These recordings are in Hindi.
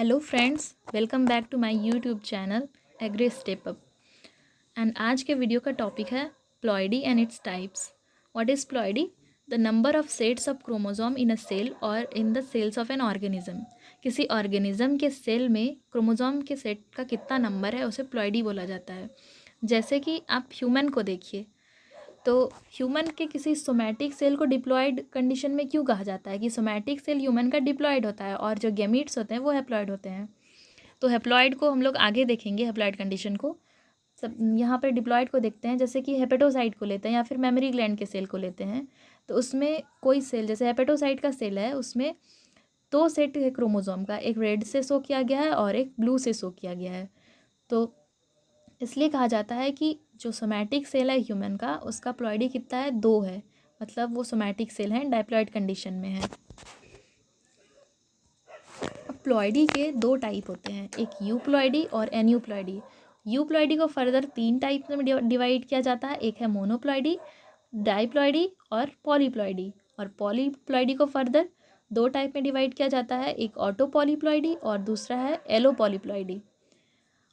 Hello friends, welcome back to my YouTube channel agri step up. And आज के वीडियो का टॉपिक है ploidy and its types. What is ploidy? The number of sets of chromosome in a cell or in the cells of an organism. किसी ऑर्गेनिज्म के सेल में क्रोमोसोम के सेट का कितना नंबर है उसे प्लॉइडी बोला जाता है। जैसे कि आप ह्यूमन को देखिए, तो ह्यूमन के किसी सोमैटिक सेल को डिप्लॉयड कंडीशन में क्यों कहा जाता है कि सोमैटिक सेल ह्यूमन का डिप्लॉयड होता है और जो गैमीट्स होते हैं वो हैप्लॉयड होते हैं। तो हैप्लॉयड को हम लोग आगे देखेंगे, हैप्लॉयड कंडीशन को। सब यहाँ पर डिप्लॉयड को देखते हैं, जैसे कि हेपेटोसाइट को लेते हैं या फिर मेमोरी ग्लैंड के सेल को लेते हैं। तो उसमें कोई सेल, जैसे हेपेटोसाइट का सेल है, उसमें दो सेट है क्रोमोसोम का, एक रेड से शो किया गया है और एक ब्लू से शो किया गया है। तो इसलिए कहा जाता है कि जो सोमैटिक सेल है ह्यूमन का, उसका प्लॉइडी कितना है, 2 है, मतलब वो सोमैटिक सेल है, डाइप्लॉइड कंडीशन में है। अब प्लॉइडी के 2 टाइप होते हैं, एक यूप्लॉइडी और एन्यूप्लॉइडी। यूप्लॉइडी को फर्दर 3 टाइप में डिवाइड किया जाता है, एक है मोनोप्लॉइडी, डाइप्लॉइडी और पॉलीप्लॉइडी। और पॉलीप्लॉइडी को फर्दर 2 टाइप में डिवाइड किया जाता है, एक ऑटोपॉलीप्लॉइडी और दूसरा है एलोपॉलीप्लॉइडी।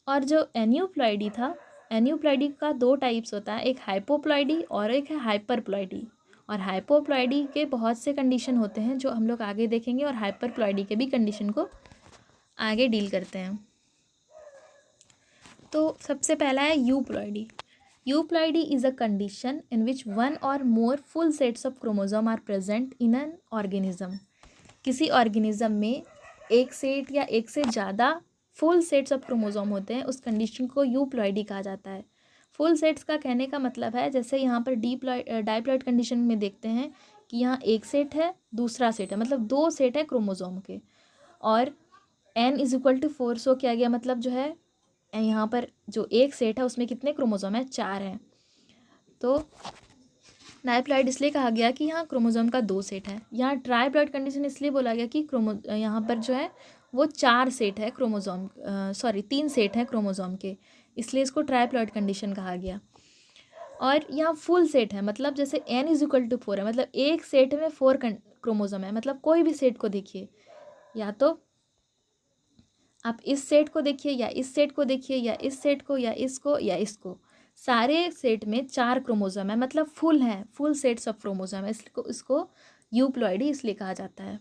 और जो एन्यूप्लॉइडी था, एन्यूप्लॉइडी का 2 टाइप्स होता है, एक हाइपोप्लॉइडी और एक है हाइपरप्लॉइडी। और हाइपोप्लॉइडी के बहुत से कंडीशन होते हैं जो हम लोग आगे देखेंगे, और हाइपरप्लॉइडी के भी कंडीशन को आगे डील करते हैं। तो सबसे पहला है euploidy. Euploidy is a condition in which one or more full sets of chromosome are present in an organism. किसी ऑर्गेनिज्म में एक सेट या एक से ज़्यादा फुल सेट्स ऑफ क्रोमोसोम होते हैं, उस कंडीशन को यूप्लॉइडी कहा जाता है। फुल सेट्स का कहने का मतलब है, जैसे यहाँ पर डाइप्लॉइड कंडीशन में देखते हैं कि यहाँ एक सेट है, दूसरा सेट है, मतलब 2 सेट है क्रोमोसोम के, और n=4 शो किया गया, मतलब जो है यहाँ पर जो एक सेट है उसमें कितने क्रोमोसोम है, 4 हैं। तो डाइप्लॉइड इसलिए कहा गया कि यहाँ क्रोमोसोम का 2 सेट है। यहाँ ट्राइप्लॉइड कंडीशन इसलिए बोला गया कि यहाँ पर जो है वो 4 सेट है क्रोमोसोम, 3 सेट है क्रोमोसोम के, इसलिए इसको ट्राइप्लॉइड कंडीशन कहा गया। और यहाँ फुल सेट है, मतलब जैसे n=4 है, मतलब एक सेट में 4 क्रोमोसोम है। मतलब कोई भी सेट को देखिए, या तो आप इस सेट को देखिए या इस सेट को देखिए या इस सेट को या इसको या इसको, सारे सेट में 4 क्रोमोसोम है, मतलब फुल है, फुल सेट्स ऑफ क्रोमोसोम है। इसको यूप्लॉइडी इसलिए कहा जाता है।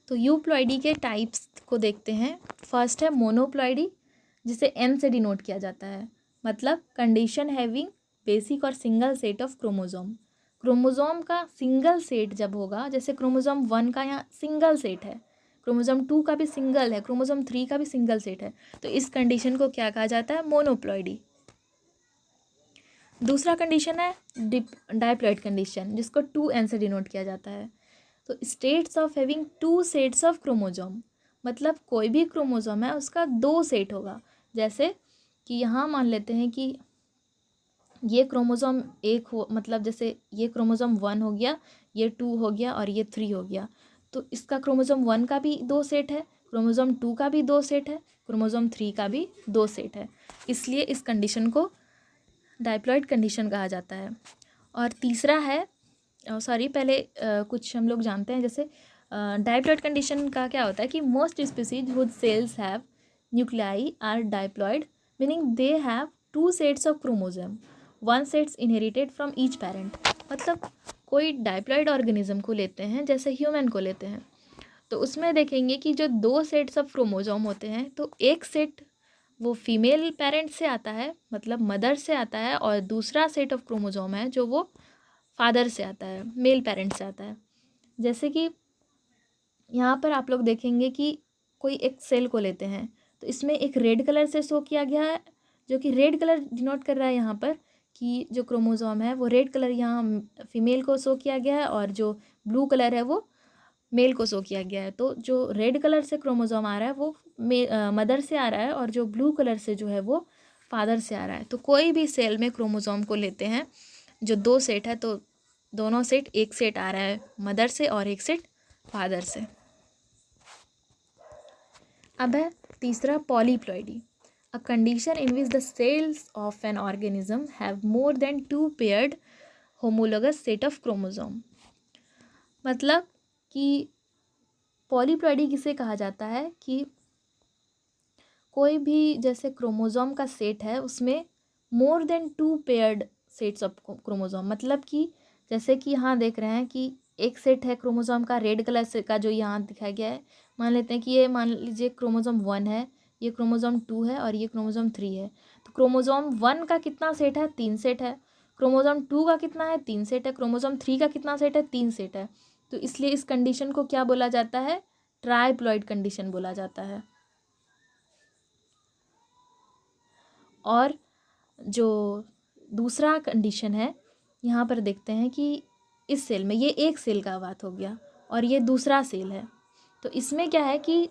तो यूप्लॉइडी के टाइप्स को देखते हैं। फर्स्ट है मोनोप्लॉइडी, जिसे एन से डिनोट किया जाता है, मतलब कंडीशन हैविंग बेसिक और single set of chromosome. Chromosome का सिंगल सेट जब होगा, जैसे क्रोमोसोम 1 का यहाँ सिंगल सेट है, क्रोमोसोम 2 का भी सिंगल है, क्रोमोसोम 3 का भी सिंगल सेट है, तो इस कंडीशन को क्या कहा जाता है, मोनोप्लॉइडी। दूसरा कंडीशन है डाइप्लॉइड कंडीशन, जिसको 2n से डिनोट किया जाता है। तो states of having 2 sets of chromosome, मतलब कोई भी क्रोमोसोम है उसका 2 सेट होगा। जैसे कि यहाँ मान लेते हैं कि ये क्रोमोसोम एक हो, मतलब जैसे ये क्रोमोसोम 1 हो गया, ये 2 हो गया और ये 3 हो गया, तो इसका क्रोमोसोम 1 का भी 2 सेट है, क्रोमोसोम 2 का भी 2 सेट है, क्रोमोसोम 3 का भी 2 सेट है, इसलिए इस कंडीशन को डाइप्लॉइड कंडीशन कहा जाता है। और तीसरा है, पहले कुछ हम लोग जानते हैं, जैसे डाइप्लॉइड कंडीशन का क्या होता है कि most species whose cells have nuclei are diploid, meaning they have 2 sets of chromosome, 1 sets inherited from each parent. मतलब कोई डाइप्लॉइड ऑर्गेनिज्म को लेते हैं, जैसे ह्यूमन को लेते हैं, तो उसमें देखेंगे कि जो 2 सेट्स ऑफ क्रोमोसोम होते हैं, तो एक सेट वो फीमेल पेरेंट से आता है, मतलब मदर से आता है, और दूसरा सेट ऑफ क्रोमोसोम है जो वो फादर से आता है, मेल पेरेंट से आता है। जैसे कि यहाँ पर आप लोग देखेंगे कि कोई एक सेल को लेते हैं, तो इसमें एक रेड कलर से शो किया गया है, जो कि रेड कलर डिनोट कर रहा है यहाँ पर कि जो क्रोमोसोम है वो रेड कलर यहाँ फीमेल को शो किया गया है, और जो ब्लू कलर है वो मेल को शो किया गया है। तो जो रेड कलर से क्रोमोसोम आ रहा है वो मदर से आ रहा है, और जो ब्लू कलर से जो है वो फादर से आ रहा है। तो कोई भी सेल में क्रोमोसोम को लेते हैं जो 2 सेट है, तो दोनों सेट, एक सेट आ रहा है मदर से और एक सेट फादर से। अब है तीसरा polyploidy, a condition in which the cells of an organism have more than 2 paired homologous set of chromosome. मतलब कि पॉलीप्लॉइडी किसे कहा जाता है कि कोई भी जैसे क्रोमोसोम का सेट है उसमें मोर than 2 paired sets of chromosome, मतलब कि जैसे कि यहाँ देख रहे हैं कि एक सेट है क्रोमोसोम का रेड कलर से का जो यहाँ दिखाया गया है। मान लेते हैं कि ये मान लीजिए क्रोमोसोम 1 है, ये क्रोमोसोम 2 है और ये क्रोमोसोम 3 है। तो क्रोमोसोम 1 का कितना सेट है? 3 सेट है। क्रोमोसोम 2 का कितना है? 3 सेट है। क्रोमोसोम 3 का कितना सेट है? 3 सेट है। तो इसलिए इस कंडीशन को क्या बोला जाता है? ट्राइप्लॉइड कंडीशन बोला जाता है। और जो दूसरा कंडीशन है, यहाँ पर देखते हैं कि इस सेल में, ये एक सेल का बात हो गया और ये दूसरा सेल है। तो इसमें क्या है कि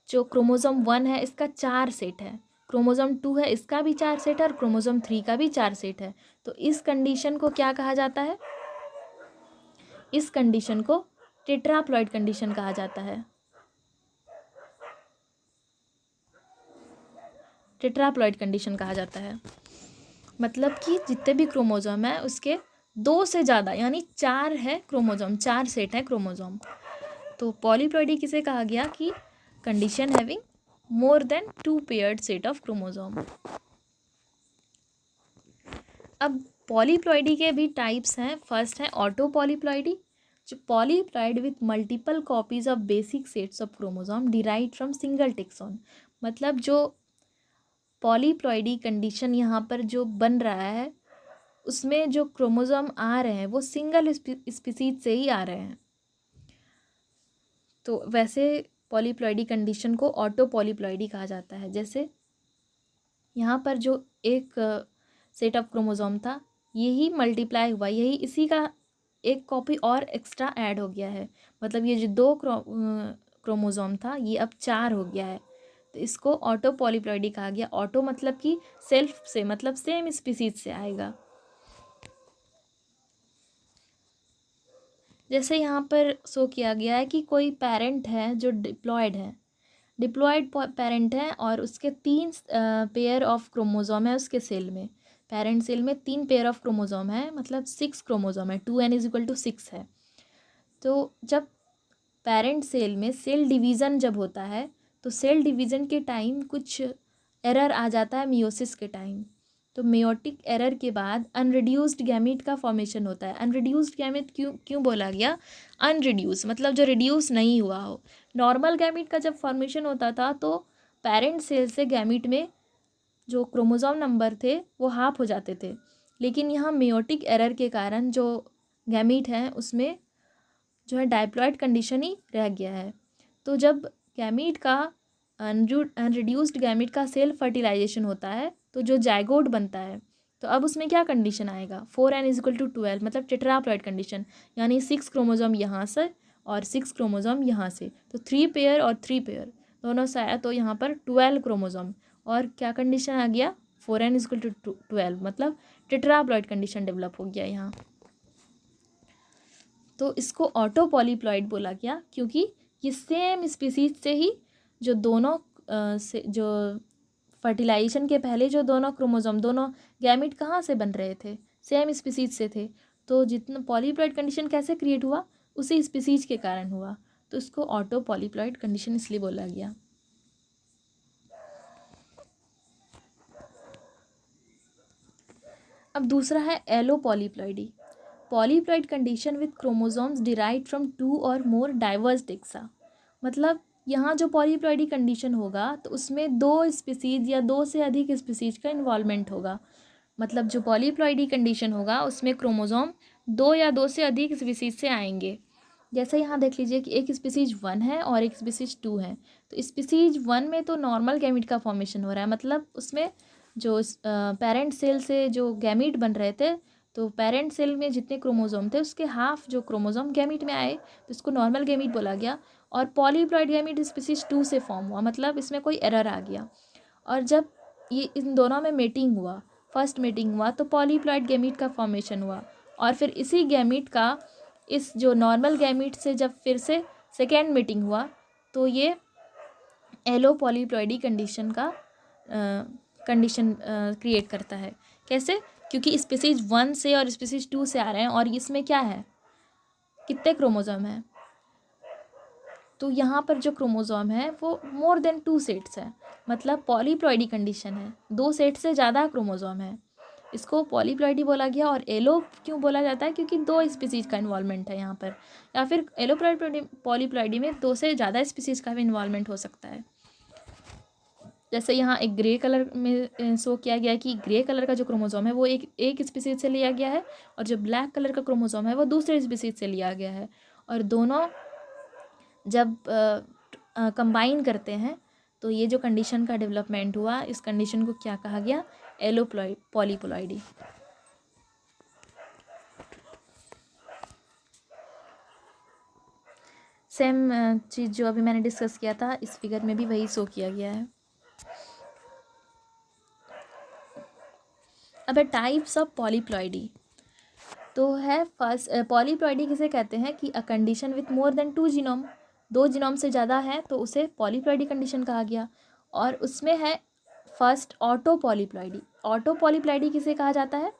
जो क्रोमोसोम 1 है इसका 4 सेट है, क्रोमोसोम 2 है इसका भी 4 सेट है और क्रोमोसोम 3 का भी 4 सेट है। तो इस कंडीशन को क्या कहा जाता है? इस कंडीशन को टेट्राप्लॉइड कंडीशन कहा जाता है। टेट्राप्लॉइड कंडीशन कहा जाता है, मतलब कि जितने भी क्रोमोसोम है उसके 2 से ज़्यादा, यानी 4 है क्रोमोसोम, 4 सेट है क्रोमोसोम। तो पॉलीप्लॉइडी किसे कहा गया कि condition having more than 2 paired set of chromosome. अब पॉलीप्लॉइडी के भी टाइप्स हैं। फर्स्ट है ऑटो पॉलीप्लॉइडी, जो polyploid with multiple copies of basic sets of chromosome derive from single taxon. मतलब जो पॉलीप्लॉइडी कंडीशन यहाँ पर जो बन रहा है उसमें जो क्रोमोसोम आ रहे हैं वो सिंगल स्पीसीज से ही आ रहे हैं। तो वैसे पॉलीप्लॉइडी कंडीशन को ऑटो पॉलीप्लॉइडी कहा जाता है। जैसे यहाँ पर जो एक सेट ऑफ क्रोमोसोम था यही मल्टीप्लाई हुआ, यही इसी का एक कॉपी और एक्स्ट्रा ऐड हो गया है। मतलब ये जो 2 क्रोमोसोम था ये अब 4 हो गया है। तो इसको ऑटो पॉलीप्लॉइडी कहा गया। ऑटो मतलब कि सेल्फ से, मतलब सेम स्पीसीज से आएगा। जैसे यहाँ पर शो किया गया है कि कोई पेरेंट है जो डिप्लॉयड पेरेंट है और उसके 3 पेयर ऑफ क्रोमोसोम है उसके सेल में। पेरेंट सेल में 3 पेयर ऑफ क्रोमोसोम है, मतलब 6 क्रोमोसोम है, 2n=6 है। तो जब पेरेंट सेल में सेल डिवीज़न जब होता है तो सेल डिवीज़न के टाइम कुछ एरर आ जाता है मियोसिस के टाइम। तो मेयोटिक एरर के बाद अनरिड्यूस्ड गैमीट का फॉर्मेशन होता है। अनरिड्यूस्ड गैमीट क्यों बोला गया? अनरिड्यूस मतलब जो रिड्यूस नहीं हुआ हो। नॉर्मल गैमीट का जब फॉर्मेशन होता था तो पेरेंट सेल से गैमीट में जो क्रोमोसोम नंबर थे वो हाफ हो जाते थे, लेकिन यहाँ मेयोटिक एरर के कारण जो गैमीट है उसमें जो है डाइप्लॉइड कंडीशन ही रह गया है। तो जब गैमीट का अनरिड्यूस्ड गैमीट का सेल्फ फर्टिलाइजेशन होता है तो जो जाइगोट बनता है तो अब उसमें क्या कंडीशन आएगा? 4n=12, मतलब टेट्राप्लॉइड कंडीशन, यानी 6 क्रोमोसोम यहाँ से और 6 क्रोमोसोम यहाँ से, तो 3 पेयर और 3 पेयर दोनों से आया तो यहाँ पर 12 क्रोमोसोम। और क्या कंडीशन आ गया? 4n=12, मतलब टेट्राप्लॉइड कंडीशन डेवलप हो गया यहाँ। तो इसको ऑटो पॉलीप्लॉइड बोला गया क्योंकि ये सेम स्पीसीज से ही जो दोनों से जो फर्टिलाइजेशन के पहले जो दोनों क्रोमोसोम, दोनों गैमीट कहाँ से बन रहे थे? सेम स्पीसीज से थे। तो जितना पॉलीप्लॉइड कंडीशन कैसे क्रिएट हुआ? उसी स्पीसीज के कारण हुआ। तो इसको ऑटो पॉलीप्लॉइड कंडीशन इसलिए बोला गया। अब दूसरा है allopolyploidy, polyploid condition with chromosomes derived from 2 और मोर डाइवर्स टेक्सा। मतलब यहाँ जो पॉलीप्लॉइडी कंडीशन होगा तो उसमें 2 स्पीसीज या 2 से अधिक स्पीसीज का इन्वॉल्वमेंट होगा। मतलब जो पॉलीप्लॉइडी कंडीशन होगा उसमें क्रोमोसोम 2 या 2 से अधिक स्पीसीज से आएंगे। जैसे यहाँ देख लीजिए कि एक स्पीसीज 1 है और एक स्पीसीज 2 है। तो स्पीसीज 1 में तो नॉर्मल गैमीट का फॉर्मेशन हो रहा है, मतलब उसमें जो पेरेंट सेल से जो गैमीट बन रहे थे तो पेरेंट सेल में जितने क्रोमोसोम थे उसके हाफ जो क्रोमोसोम गैमीट में आए तो इसको नॉर्मल गैमीट बोला गया। और पॉलीप्लॉइड गैमीट स्पीसीज 2 से फॉर्म हुआ, मतलब इसमें कोई एरर आ गया। और जब ये इन दोनों में मेटिंग हुआ, फर्स्ट मेटिंग हुआ तो पॉलीप्लॉइड गैमीट का फॉर्मेशन हुआ। और फिर इसी गैमीट का इस जो नॉर्मल गैमीट से जब फिर से सेकेंड मीटिंग हुआ तो ये एलो पॉलीप्लॉइडी कंडीशन का कंडीशन क्रिएट करता है। कैसे? क्योंकि स्पीसीज 1 से और स्पीसीज 2 से आ रहे हैं और इसमें क्या है? कितने क्रोमोसोम है? तो यहाँ पर जो क्रोमोज़ोम है वो मोर देन 2 सेट्स है, मतलब पॉलीप्लॉइडी कंडीशन है, 2 सेट से ज़्यादा क्रोमोज़ोम है, इसको पॉलीप्लॉइडी बोला गया। और एलो क्यों बोला जाता है, क्योंकि 2 स्पीसीज़ का इन्वॉल्वमेंट है यहाँ पर, या फिर एलोप्लॉइडी पॉलीप्लॉइडी में 2 से ज़्यादा स्पीसीज़ का भी इन्वॉल्वमेंट हो सकता है। जैसे यहाँ एक ग्रे कलर में शो किया गया है कि ग्रे कलर का जो क्रोमोज़ोम है वो एक स्पीसीज से लिया गया है, और जो ब्लैक कलर का क्रोमोज़ोम है वो दूसरे स्पीसीज से लिया गया है, और दोनों जब कंबाइन करते हैं तो ये जो कंडीशन का डेवलपमेंट हुआ, इस कंडीशन को क्या कहा गया, पॉलीप्लॉइडी। सेम चीज़ जो अभी मैंने डिस्कस किया था, इस फिगर में भी वही शो किया गया है। अब टाइप्स ऑफ पॉलीप्लॉइडी तो है, फर्स्ट पॉलीप्लॉइडी किसे कहते हैं कि a condition with more than 2 genome, 2 genome से ज़्यादा है तो उसे पॉलीप्लॉइडी कंडीशन कहा गया। और उसमें है first auto polyploidy. Auto polyploidy किसे कहा जाता है,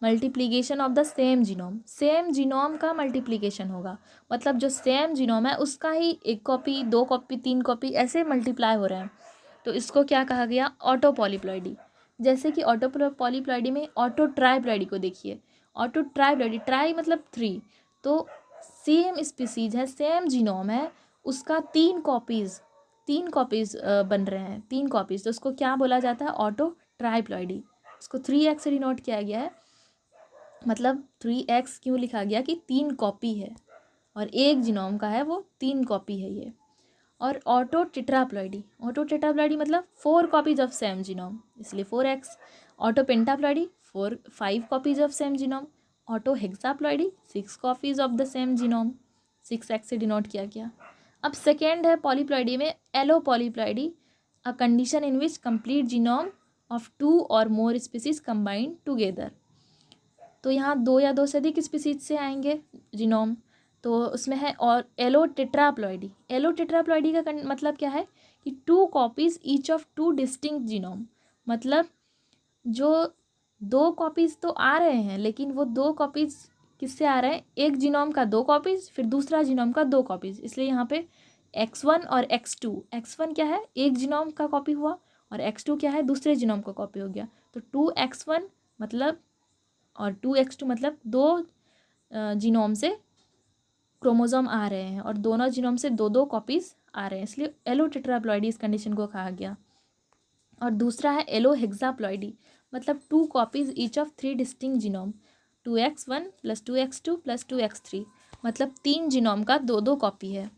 multiplication of the same genome, same genome का मल्टीप्लिकेशन होगा, मतलब जो सेम जीनोम है उसका ही 1 कॉपी, 2 कॉपी, 3 कॉपी ऐसे मल्टीप्लाई हो रहे हैं, तो इसको क्या कहा गया, ऑटो पॉलीप्लॉइडी। जैसे कि ऑटो पॉलीप्लॉइडी में ऑटो ट्राइप्लॉइडी को देखिए, ऑटो ट्राइप्लॉइडी, ट्राई मतलब 3, तो सेम स्पीसीज है, सेम जीनोम है, उसका 3 कॉपीज़ बन रहे हैं, 3 कॉपीज़, तो उसको क्या बोला जाता है, ऑटो ट्राइप्लॉइडी। उसको 3x से डिनोट किया गया है, मतलब 3x क्यों लिखा गया कि 3 कॉपी है, और एक जीनोम का है वो 3 कॉपी है ये। और ऑटो टेट्राप्लॉइडी, ऑटो टेट्राप्लॉइडी मतलब 4 कॉपीज ऑफ सेम जीनोम, इसलिए 4x। Auto pentaploidy 5 copies of same genome. Auto hexaploidy 6 copies of the same genome, 6x से डिनोट किया गया। अब सेकेंड है पॉलीप्लॉइडी में allopolyploidy, a condition in which complete genome of 2 और मोर स्पीसीज कंबाइंड टुगेदर। तो यहाँ 2 या 2 से अधिक स्पीसीज से आएंगे जीनोम, तो उसमें है और एलो टेट्राप्लॉइडी। एलो टेट्राप्लॉइडी का मतलब क्या है कि 2 copies each of 2 distinct genome, मतलब जो 2 कॉपीज़ तो आ रहे हैं, लेकिन वो 2 कॉपीज़ किससे आ रहे हैं, एक जीनोम का 2 कॉपीज़, फिर दूसरा जीनोम का 2 कॉपीज़, इसलिए यहाँ पे x1 और x2, x1 क्या है, एक जीनोम का कॉपी हुआ, और x2 क्या है, दूसरे जीनोम का कॉपी हो गया, तो 2x1 मतलब और 2x2 मतलब 2 जीनोम से क्रोमोसोम आ रहे हैं, और दोनों जीनोम से 2 कॉपीज़ आ रहे हैं, इसलिए एलो टेट्राप्लॉइडी इस कंडीशन को कहा गया। और दूसरा है एलो हेक्साप्लॉइडी, मतलब 2 copies each of 3 distinct genome, 2x1 + 2x2 + 2x3, मतलब 3 जीनोम का 2 कॉपी है।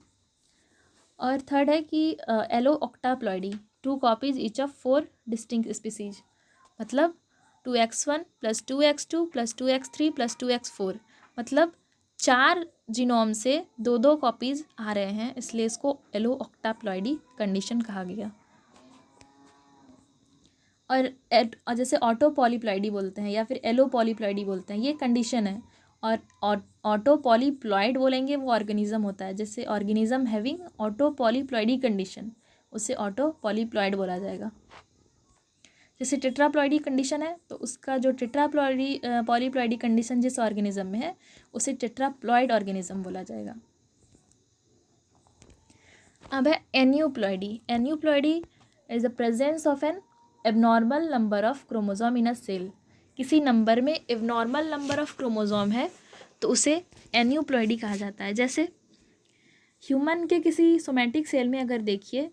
और थर्ड है कि allo octaploidy, 2 copies each of 4 distinct species, मतलब 2x1 + 2x2 + 2x3 + 2x4, मतलब 4 जीनोम से 2 कॉपीज़ आ रहे हैं, इसलिए इसको एलो ऑक्टाप्लॉइडी कंडीशन कहा गया। और जैसे ऑटो पॉलीप्लॉइडी बोलते हैं या फिर एलो पॉलीप्लॉइडी बोलते हैं, ये कंडीशन है। और ऑटो पॉलीप्लॉइड बोलेंगे वो ऑर्गेनिज्म होता है, जैसे organism having auto polyploidy condition, उसे ऑटो पॉलीप्लॉइड बोला जाएगा। जैसे टेट्राप्लॉइडी कंडीशन है, तो उसका जो पॉलीप्लॉइडी कंडीशन जिस ऑर्गेनिज्म में है उसे टेट्राप्लॉइड ऑर्गेनिज्म बोला जाएगा। अब है aneuploidy. Aneuploidy is the presence of an abnormal number of chromosome in a cell. किसी नंबर में एबनॉर्मल नंबर ऑफ क्रोमोसोम है तो उसे एन्यूप्लॉइडी कहा जाता है। जैसे ह्यूमन के किसी सोमैटिक सेल में अगर देखिए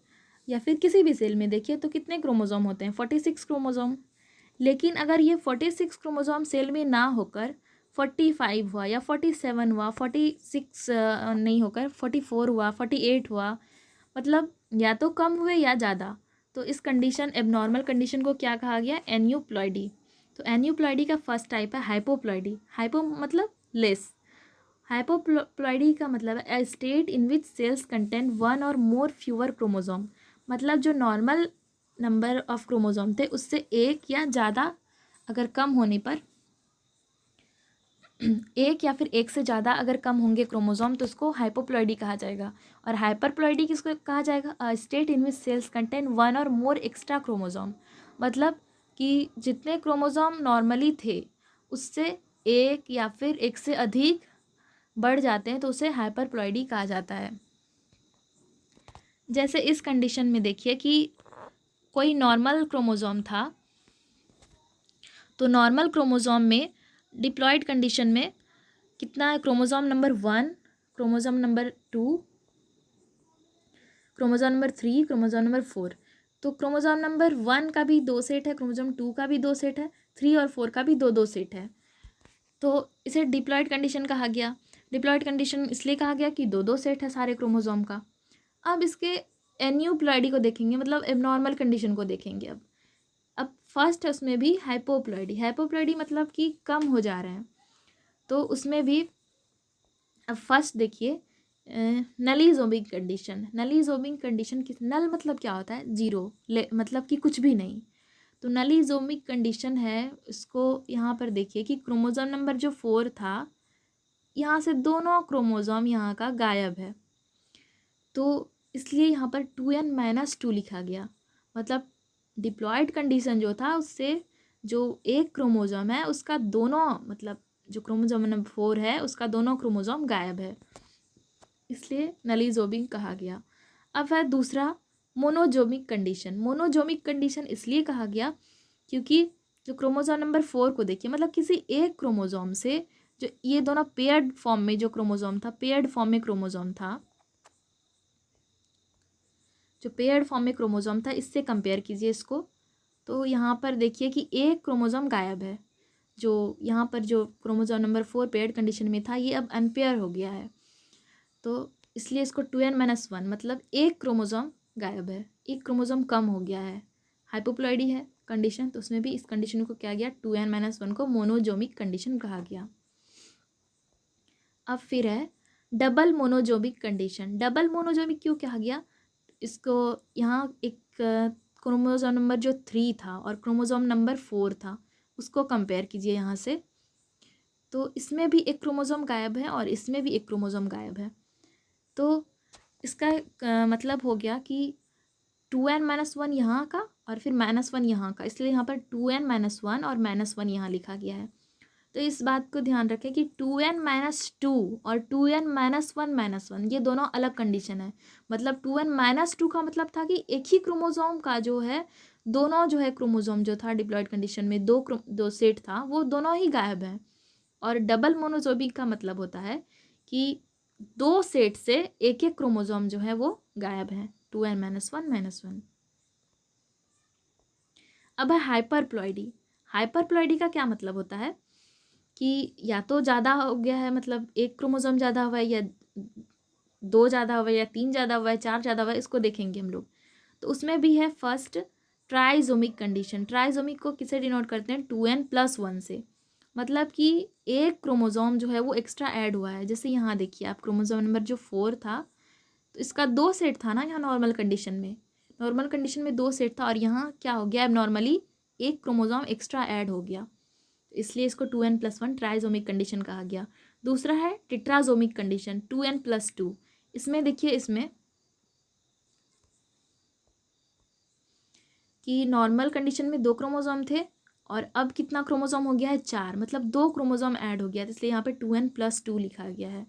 या फिर किसी भी सेल में देखिए तो कितने क्रोमोसोम होते हैं, 46 क्रोमोसोम। लेकिन अगर ये 46 क्रोमोसोम सेल में ना होकर 45 हुआ या 47 हुआ, 46 नहीं होकर 44 हुआ, 48 हुआ, मतलब या तो कम हुए या ज़्यादा, तो इस कंडीशन एबनॉर्मल कंडीशन को क्या कहा गया, एन्यूप्लॉइडी। तो एन्यूप्लॉइडी का फर्स्ट टाइप है हाइपोप्लॉइडी। हाइपो मतलब लेस, हाइपोप्लॉइडी का मतलब है state in which sales contain 1 और मोर फ्यूअर क्रोमोसोम, मतलब जो नॉर्मल नंबर ऑफ क्रोमोसोम थे उससे एक या ज़्यादा अगर कम होने पर एक या फिर एक से ज़्यादा अगर कम होंगे क्रोमोसोम तो उसको हाइपोप्लॉइडी कहा जाएगा। और हाइपरप्लॉइडी किसको कहा जाएगा, a state in which sales contain 1 और मोर एक्स्ट्रा क्रोमोसोम, मतलब कि जितने क्रोमोसोम नॉर्मली थे उससे एक या फिर एक से अधिक बढ़ जाते हैं तो उसे हाइपरप्लॉइडी कहा जाता है। जैसे इस कंडीशन में देखिए कि कोई नॉर्मल क्रोमोसोम था, तो नॉर्मल क्रोमोसोम में डिप्लॉयड कंडीशन में कितना है, chromosome number 1, chromosome number 2, chromosome number 3, chromosome number 4। तो क्रोमोसोम नंबर 1 का भी 2 सेट है, क्रोमोसोम 2 का भी 2 सेट है, 3 और 4 का भी 2 सेट है। तो इसे डिप्लॉयड कंडीशन कहा गया। डिप्लॉयड कंडीशन इसलिए कहा गया कि 2 सेट है सारे क्रोमोसोम का। अब इसके एन्यूप्लॉयडी को देखेंगे, मतलब एबनॉर्मल कंडीशन को देखेंगे। अब फर्स्ट है उसमें भी हाइपोप्लॉयडी। हाइपोप्लॉयडी मतलब कि कम हो जा रहे हैं, तो उसमें भी अब फर्स्ट देखिए नलीजोमिक कंडीशन। नलीजोमिक कंडीशन किस, नल मतलब क्या होता है, जीरो, मतलब कि कुछ भी नहीं। तो नलीजोमिक कंडीशन है, इसको यहाँ पर देखिए कि क्रोमोसोम नंबर जो 4 था, यहाँ से दोनों क्रोमोसोम यहाँ का गायब है, तो इसलिए यहाँ पर 2n-2 लिखा गया। मतलब डिप्लॉयड कंडीशन जो था उससे जो एक क्रोमोसोम है उसका दोनों, मतलब जो क्रोमोसोम नंबर 4 है उसका दोनों क्रोमोसोम गायब है, इसलिए नलीजोमिक कहा गया। अब है दूसरा मोनोजोमिक कंडीशन। मोनोजोमिक कंडीशन इसलिए कहा गया क्योंकि जो क्रोमोसोम नंबर 4 को देखिए, मतलब किसी एक क्रोमोसोम से जो ये दोनों पेयर्ड फॉर्म में जो क्रोमोसोम था, पेयर्ड फॉर्म में क्रोमोसोम था, जो पेयर्ड फॉर्म में क्रोमोसोम था, इससे कंपेयर कीजिए इसको। तो यहाँ पर देखिए कि एक क्रोमोसोम गायब है, जो यहाँ पर जो क्रोमोसोम नंबर 4 पेयर्ड कंडीशन में था ये अब अनपेयर हो गया है, तो इसलिए इसको 2n-1, मतलब एक क्रोमोसोम गायब है, एक क्रोमोसोम कम हो गया है। हाइपोप्लॉइडी है कंडीशन, तो उसमें भी इस कंडीशन को क्या गया, 2n-1 को मोनोजोमिक कंडीशन कहा गया। अब फिर है डबल मोनोजोमिक कंडीशन। डबल मोनोजोमिक क्यों कहा गया, इसको यहाँ एक क्रोमोसोम नंबर जो 3 था और क्रोमोसोम नंबर 4 था उसको कंपेयर कीजिए यहाँ से, तो इसमें भी एक क्रोमोसोम गायब है और इसमें भी एक क्रोमोसोम गायब है। तो इसका मतलब हो गया कि 2n-1 यहाँ का और फिर -1 यहाँ का, इसलिए यहाँ पर 2n-1 और -1 यहाँ लिखा गया है। तो इस बात को ध्यान रखें कि 2n-2 और 2n-1 ये दोनों अलग कंडीशन है। मतलब 2n-2 का मतलब था कि एक ही क्रोमोसोम का जो है, दोनों जो है क्रोमोसोम जो था डिप्लॉयड कंडीशन में दो सेट था, वो दोनों ही गायब हैं। और डबल मोनोजोमिक का मतलब होता है कि 2 सेट से एक एक क्रोमोसोम जो है वो गायब है, 2n-1 अब है हाइपरप्लॉइडी। हाइपरप्लॉइडी का क्या मतलब होता है कि या तो ज़्यादा हो गया है, मतलब एक क्रोमोसोम ज़्यादा हुआ है, या 2 ज़्यादा हुआ है, या 3 ज़्यादा हुआ है, 4 ज़्यादा हुआ है, इसको देखेंगे हम लोग। तो उसमें भी है फर्स्ट ट्राइजोमिक कंडीशन। ट्राइजोमिक को किसे डिनोट करते हैं, 2n+1 से, मतलब कि एक क्रोमोसोम जो है वो एक्स्ट्रा ऐड हुआ है। जैसे यहाँ देखिए आप, क्रोमोसोम नंबर जो 4 था, तो इसका 2 सेट था ना यहाँ नॉर्मल कंडीशन में, नॉर्मल कंडीशन में 2 सेट था, और यहाँ क्या हो गया, अब नॉर्मली एक क्रोमोसोम एक्स्ट्रा ऐड हो गया, इसलिए इसको 2n+1 ट्राइजोमिक कंडीशन कहा गया। दूसरा है टेट्राजोमिक कंडीशन, 2n+2। इसमें देखिए, इसमें कि नॉर्मल कंडीशन में 2 क्रोमोसोम थे और अब कितना क्रोमोसोम हो गया है, 4, मतलब 2 क्रोमोसोम ऐड हो गया, इसलिए यहाँ पे 2n+2 लिखा गया है।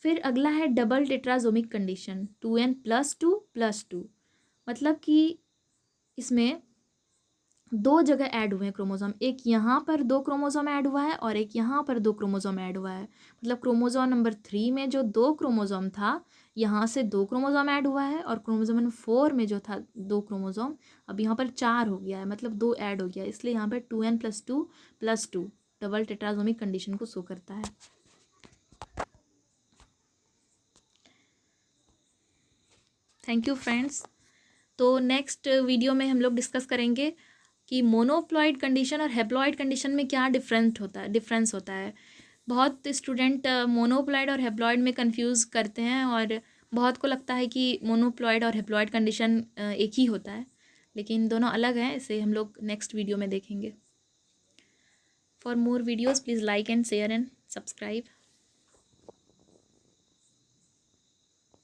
फिर अगला है डबल टेट्राजोमिक कंडीशन, 2n+2+2, मतलब कि इसमें 2 जगह ऐड हुए हैं क्रोमोसोम, एक यहाँ पर 2 क्रोमोसोम ऐड हुआ है और एक यहाँ पर 2 क्रोमोसोम ऐड हुआ है। मतलब क्रोमोसोम नंबर 3 में जो 2 क्रोमोसोम था, यहाँ से 2 क्रोमोसोम ऐड हुआ है, और क्रोमोसोम नंबर 4 में जो था 2 क्रोमोसोम, अब यहाँ पर 4 हो गया है, मतलब 2 ऐड हो गया है, इसलिए यहाँ पर 2n+2+2 डबल टेट्राजोमिक कंडीशन को शो करता है। Thank you friends. तो नेक्स्ट वीडियो में हम लोग डिस्कस करेंगे कि मोनोप्लॉइड कंडीशन और हेप्लॉइड कंडीशन में क्या डिफरेंस होता है। बहुत स्टूडेंट मोनोप्लॉइड और हेप्लॉइड में कंफ्यूज करते हैं, और बहुत को लगता है कि मोनोप्लॉइड और हेप्लॉइड कंडीशन एक ही होता है, लेकिन दोनों अलग हैं। इसे हम लोग नेक्स्ट वीडियो में देखेंगे। For more videos please like and share and subscribe.